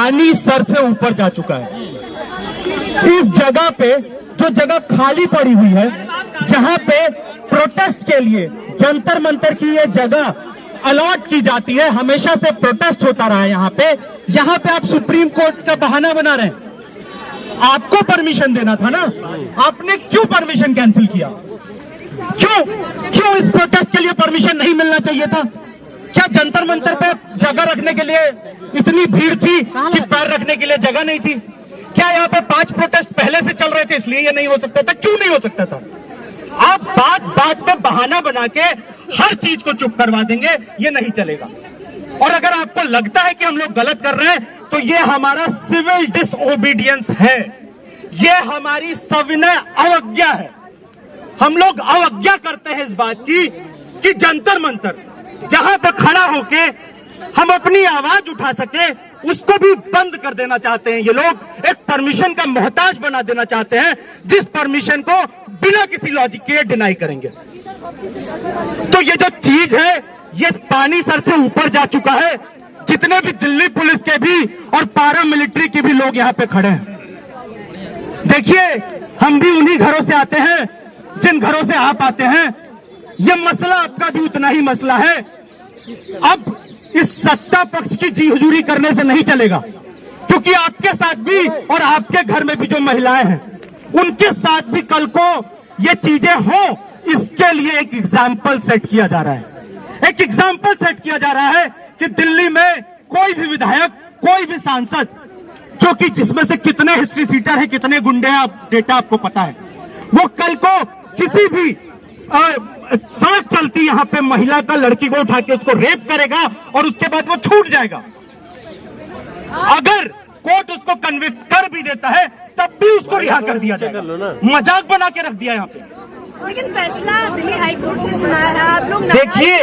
पानी सर से ऊपर जा चुका है। इस जगह पे जो जगह खाली पड़ी हुई है, जहां पे प्रोटेस्ट के लिए जंतर मंतर की ये जगह अलॉट की जाती है, हमेशा से प्रोटेस्ट होता रहा है यहाँ पे आप सुप्रीम कोर्ट का बहाना बना रहे हैं। आपको परमिशन देना था ना, आपने क्यों परमिशन कैंसिल किया? क्यों इस प्रोटेस्ट के लिए परमिशन नहीं मिलना चाहिए था? क्या जंतर मंतर पे जगह रखने के लिए इतनी भीड़ थी कि पैर रखने के लिए जगह नहीं थी? क्या यहाँ पे 5 प्रोटेस्ट पहले से चल रहे थे इसलिए ये नहीं हो सकता था? क्यों नहीं हो सकता था? आप बात पे बहाना बना के हर चीज को चुप करवा देंगे, ये नहीं चलेगा। और अगर आपको लगता है कि हम लोग गलत कर रहे हैं तो ये हमारा सिविल डिसओबीडियंस है, ये हमारी सविनय अवज्ञा है। हम लोग अवज्ञा करते हैं इस बात की कि जंतर मंतर जहां पे खड़ा होके हम अपनी आवाज उठा सके, उसको भी बंद कर देना चाहते हैं ये लोग। एक परमिशन का मोहताज बना देना चाहते हैं, जिस परमिशन को बिना किसी लॉजिक के डिनाई करेंगे। तो ये जो चीज है, ये पानी सर से ऊपर जा चुका है। जितने भी दिल्ली पुलिस के भी और पारा मिलिट्री के भी लोग यहाँ पे खड़े हैं। देखिए, हम भी उन्हीं घरों से आते हैं जिन घरों से आप आते हैं। ये मसला आपका भी उतना ही मसला है। अब इस सत्ता पक्ष की जी हुजूरी करने से नहीं चलेगा, क्योंकि आपके साथ भी और आपके घर में भी जो महिलाएं हैं, उनके साथ भी कल को ये चीजें हो, इसके लिए एक एग्जाम्पल सेट किया जा रहा है। एक एग्जाम्पल सेट किया जा रहा है कि दिल्ली में कोई भी विधायक, कोई भी सांसद, जो कि जिसमें से कितने हिस्ट्री सीटर है, कितने गुंडे हैं, डेटा आपको पता है, वो कल को किसी भी सड़क चलती यहाँ पे महिला का, लड़की को उठा के उसको रेप करेगा और उसके बाद वो छूट जाएगा। अगर कोर्ट उसको कन्विक्ट कर भी देता है तब भी उसको रिहा कर दिया जाएगा। मजाक बना के रख दिया यहाँ पे। लेकिन फैसला दिल्ली हाई कोर्ट ने सुनाया है, आप लोग देखिए,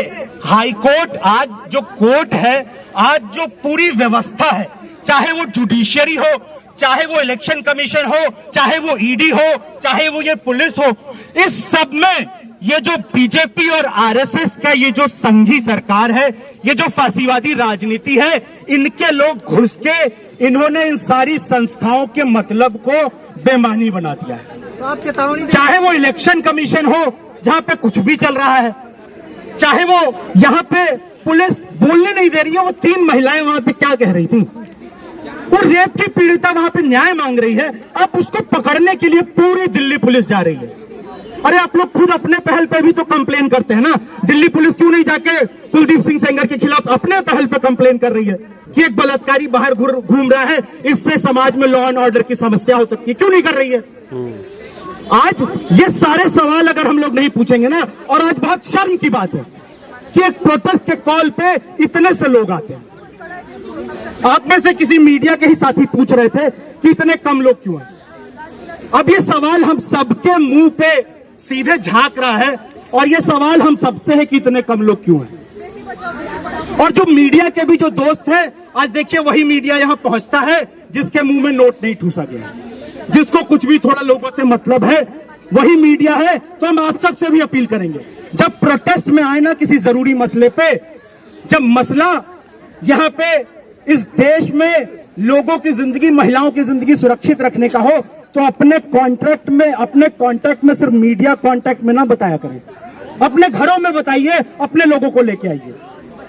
हाई कोर्ट आज जो कोर्ट है, आज जो पूरी व्यवस्था है, चाहे वो जुडिशियरी हो, चाहे वो इलेक्शन कमीशन हो, चाहे वो ईडी हो, चाहे वो ये पुलिस हो, इस सब में ये जो बीजेपी और आरएसएस का ये जो संघी सरकार है, ये जो फांसीवादी राजनीति है, इनके लोग घुस के इन्होंने इन सारी संस्थाओं के मतलब को बेमानी बना दिया है। तो आप चेतावनी, चाहे वो इलेक्शन कमीशन हो जहां पे कुछ भी चल रहा है, चाहे वो यहाँ पे पुलिस बोलने नहीं दे रही है। वो 3 महिलाएं वहां पे क्या कह रही थी? वो रेप की पीड़िता वहां पे न्याय मांग रही है। अब उसको पकड़ने के लिए पूरी दिल्ली पुलिस जा रही है। अरे आप लोग खुद अपने पहल पे भी तो कंप्लेन करते हैं ना। दिल्ली पुलिस क्यों नहीं जाके कुलदीप सिंह सेंगर के खिलाफ अपने पहल पे कंप्लेन कर रही है कि एक बलात्कारी बाहर घूम रहा है, इससे समाज में लॉ एंड ऑर्डर की समस्या हो सकती है? क्यों नहीं कर रही है? आज ये सारे सवाल अगर हम लोग नहीं पूछेंगे ना, और आज बहुत शर्म की बात है कि एक प्रोटेस्ट के कॉल पे इतने से लोग आते हैं। आप में से किसी मीडिया के ही साथी पूछ रहे थे कि इतने कम लोग क्यों हैं। अब ये सवाल हम सबके मुंह पे सीधे झांक रहा है, और ये सवाल हम सबसे है कि इतने कम लोग क्यों हैं। और जो मीडिया के भी जो दोस्त हैं, आज देखिए वही मीडिया यहां पहुंचता है जिसके मुंह में नोट नहीं ठूसा गया, जिसको कुछ भी थोड़ा लोगों से मतलब है, वही मीडिया है। तो हम आप सबसे भी अपील करेंगे, जब प्रोटेस्ट में आए ना किसी जरूरी मसले पे, जब मसला यहाँ पे इस देश में लोगों की जिंदगी, महिलाओं की जिंदगी सुरक्षित रखने का हो, तो अपने कॉन्ट्रैक्ट में सिर्फ मीडिया कॉन्ट्रैक्ट में ना बताया करें। अपने घरों में बताइए, अपने लोगों को लेके आइए,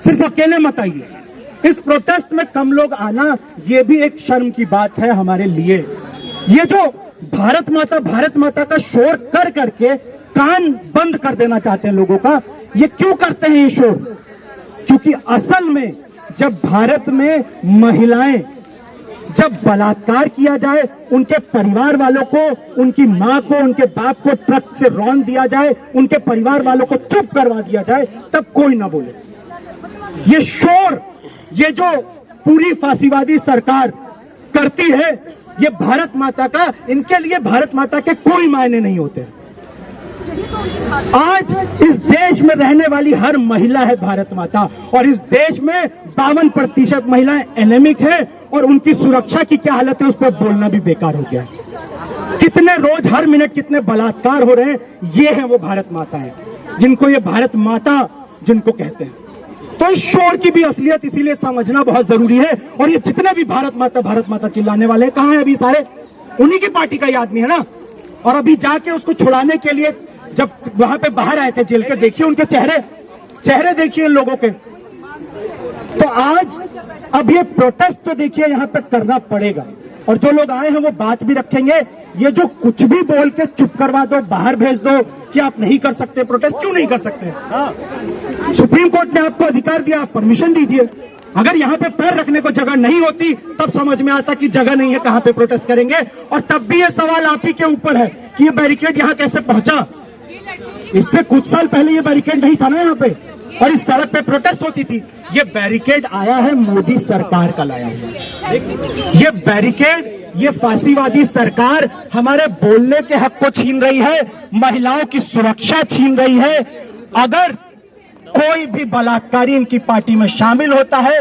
सिर्फ अकेले मत आइए। इस प्रोटेस्ट में कम लोग आना, ये भी एक शर्म की बात है हमारे लिए। ये जो भारत माता का शोर कर करके कान बंद कर देना चाहते हैं लोगों का, ये क्यों करते हैं ये शोर? क्योंकि असल में जब भारत में महिलाएं, जब बलात्कार किया जाए, उनके परिवार वालों को, उनकी मां को, उनके बाप को ट्रक से रौंद दिया जाए, उनके परिवार वालों को चुप करवा दिया जाए, तब कोई ना बोले। ये शोर, ये जो पूरी फांसीवादी सरकार करती है, ये भारत माता का, इनके लिए भारत माता के कोई मायने नहीं होते। आज इस देश में रहने वाली हर महिला है भारत माता, और इस देश में 52% महिलाएं एनेमिक है, और उनकी सुरक्षा की क्या हालत है उस पर बोलना भी बेकार हो गया है। कितने रोज, हर मिनट कितने बलात्कार हो रहे हैं, ये है वो भारत माता है जिनको ये भारत माता जिनको कहते हैं। तो इस शोर की भी असलियत इसीलिए समझना बहुत जरूरी है। और ये जितने भी भारत माता चिल्लाने वाले हैं, कहां है अभी सारे? उन्हीं की पार्टी का ही आदमी है ना। और अभी जाके उसको छुड़ाने के लिए जब वहां पे बाहर आए थे जेल के, देखिए उनके चेहरे देखिए इन लोगों के। तो आज अब ये प्रोटेस्ट तो देखिए यहाँ पे करना पड़ेगा, और जो लोग आए हैं वो बात भी रखेंगे। ये जो कुछ भी बोल के चुप करवा दो, बाहर भेज दो कि आप नहीं कर सकते प्रोटेस्ट, क्यों नहीं कर सकते? सुप्रीम कोर्ट ने आपको अधिकार दिया, आप परमिशन दीजिए। अगर यहाँ पे पैर रखने को जगह नहीं होती तब समझ में आता कि जगह नहीं है, कहाँ पे प्रोटेस्ट करेंगे। और तब भी ये सवाल आप ही के ऊपर है कि ये बैरिकेड यहाँ कैसे पहुंचा। इससे कुछ साल पहले ये बैरिकेड नहीं था ना यहाँ पे, और इस सड़क पे प्रोटेस्ट होती थी। ये बैरिकेड आया है मोदी सरकार का लाया हुआ। ये बैरिकेड, ये फांसीवादी सरकार हमारे बोलने के हक को छीन रही है, महिलाओं की सुरक्षा छीन रही है। अगर कोई भी बलात्कारी इनकी पार्टी में शामिल होता है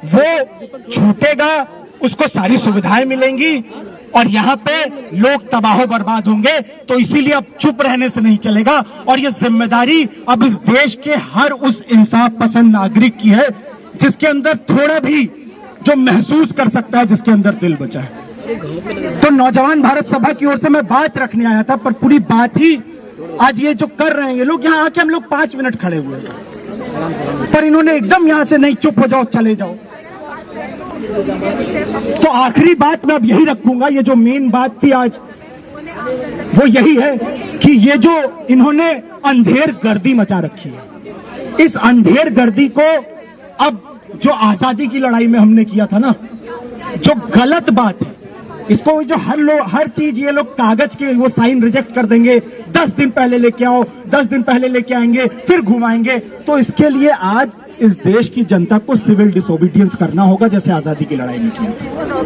वो छूटेगा, उसको सारी सुविधाएं मिलेंगी, और यहाँ पे लोग तबाह बर्बाद होंगे। तो इसीलिए अब चुप रहने से नहीं चलेगा, और ये जिम्मेदारी अब इस देश के हर उस इंसाफ पसंद नागरिक की है जिसके अंदर थोड़ा भी जो महसूस कर सकता है, जिसके अंदर दिल बचा है। तो नौजवान भारत सभा की ओर से मैं बात रखने आया था, पर पूरी बात ही आज ये जो कर रहे हैं ये लोग, यहाँ आके हम लोग 5 मिनट खड़े हुए, पर इन्होंने एकदम यहाँ से नहीं, चुप हो जाओ चले जाओ। तो आखिरी बात मैं अब यही रखूंगा, ये जो मेन बात थी आज वो यही है कि ये जो इन्होंने अंधेर गर्दी मचा रखी है, इस अंधेर गर्दी को अब जो आजादी की लड़ाई में हमने किया था ना, जो गलत बात है, इसको जो हर चीज ये लोग कागज के वो साइन रिजेक्ट कर देंगे, 10 दिन पहले लेके आओ, 10 दिन पहले लेके आएंगे, फिर घुमाएंगे। तो इसके लिए आज इस देश की जनता को सिविल डिसोबीडियंस करना होगा, जैसे आजादी की लड़ाई में किया।